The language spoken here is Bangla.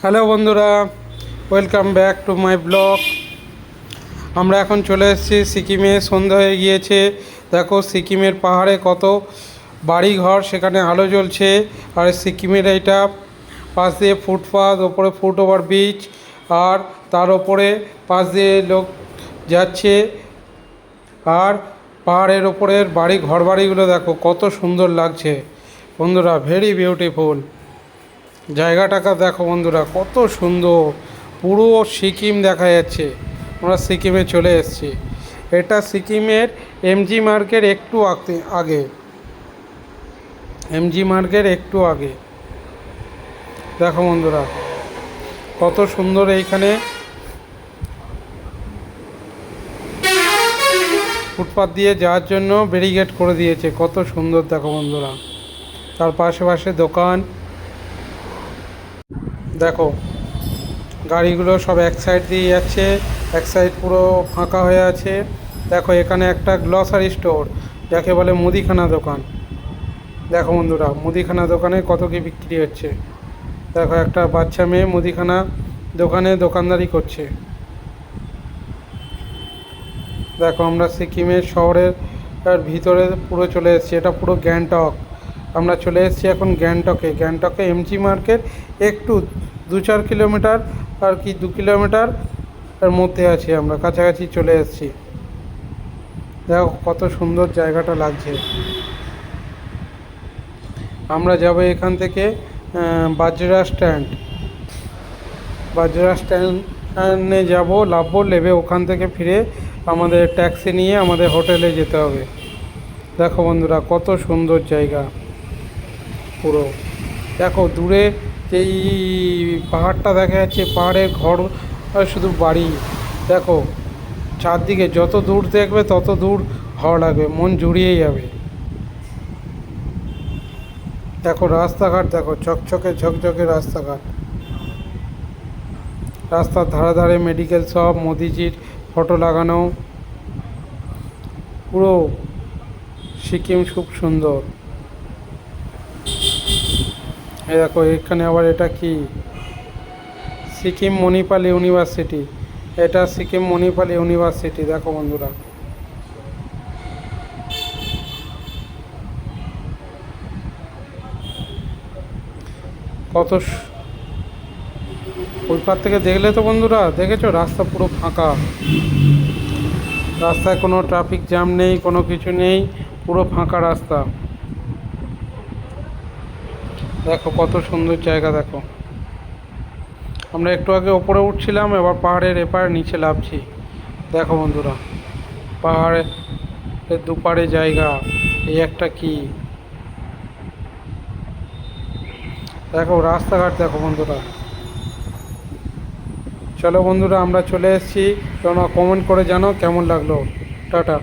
হ্যালো বন্ধুরা, welcome back to my blog. আমরা এখন চলে এসেছি সিকিমে। সন্ধ্যা হয়ে গিয়েছে। দেখো সিকিমের পাহাড়ে কত বাড়ি ঘর, সেখানে আলো জ্বলছে। আর সিকিমের এইটা পাশ দিয়ে ফুটপাথ, ওপরে ফুট ওভার ব্রিজ, আর তার ওপরে পাশ দিয়ে লোক যাচ্ছে। আর পাহাড়ের ওপরের বাড়ি ঘর বাড়িগুলো দেখো কত সুন্দর লাগছে বন্ধুরা, ভেরি বিউটিফুল। জায়গাটাকে দেখো বন্ধুরা, কত সুন্দর, পুরো সিকিম দেখা যাচ্ছে। আমরা সিকিমে চলে এসেছি। এটা সিকিমের এমজি মার্গের একটু আগে, এমজি মার্গের একটু আগে। দেখো বন্ধুরা কত সুন্দর। এইখানে ফুটপাথ দিয়ে যাওয়ার জন্য ব্যারিকেড করে দিয়েছে, কত সুন্দর দেখো বন্ধুরা। তার পাশে পাশে দোকান দেখো, গাড়িগুলো সব এক সাইড দিয়ে যাচ্ছে, এক সাইড পুরো ফাঁকা হয়ে আছে। দেখো এখানে একটা গ্লসারি স্টোর, যাকে বলে মুদিখানা দোকান। দেখো বন্ধুরা মুদিখানা দোকানে কত কি বিক্রি হচ্ছে। দেখো একটা বাচ্চা মেয়ে মুদিখানা দোকানে দোকানদারি করছে। দেখো আমরা সিকিমের শহরের ভিতরে পুরো চলে এসেছি। এটা পুরো গ্যাংটক। আমরা চলে এসেছি এখন গ্যাংটকে এমজি মার্কেট একটু 2-4 কিলোমিটার, আর কি 2 কিলোমিটার এর মধ্যে আছি আমরা, কাছাকাছি চলে এসেছি। দেখো কত সুন্দর জায়গাটা লাগছে। আমরা যাব এখান থেকে বাজরা স্ট্যান্ডে যাব, নামবো, নেবে ওখান থেকে ফিরে আমাদের ট্যাক্সি নিয়ে আমাদের হোটেলে যেতে হবে। দেখো বন্ধুরা কত সুন্দর জায়গা পুরো। দেখো দূরে যেই পাহাড়টা দেখা যাচ্ছে, পাহাড়ের ঘর শুধু বাড়ি। দেখো চারদিকে যত দূর দেখবে তত দূর ভালো লাগবে, মন জুড়িয়ে যাবে। দেখো রাস্তাঘাট দেখো, চকচকে ঝকঝকে রাস্তাঘাট। রাস্তার ধারে ধারে মেডিকেল শপ, মোদিজির ফটো লাগানো। পুরো সিকিম খুব সুন্দর। এই দেখো এখানে আবার এটা কি, সিকিম মণিপাল ইউনিভার্সিটি। এটা সিকিম মণিপাল ইউনিভার্সিটি। দেখো বন্ধুরা কত ওই পার থেকে দেখলে তো বন্ধুরা, দেখেছো রাস্তা পুরো ফাঁকা, রাস্তায় কোনো ট্রাফিক জ্যাম নেই, কোনো কিছু নেই, পুরো ফাঁকা রাস্তা। দেখো কত সুন্দর জায়গা। দেখো আমরা একটু আগে ওপরে উঠছিলাম, এবার পাহাড়ের এপারে নিচে নামছি। দেখো বন্ধুরা পাহাড়ের দুপারে জায়গা, এই একটা কি, দেখো রাস্তাঘাট দেখো বন্ধুরা। চলো বন্ধুরা আমরা চলে এসেছি, তোমরা কমেন্ট করে জানো কেমন লাগলো। টাটা।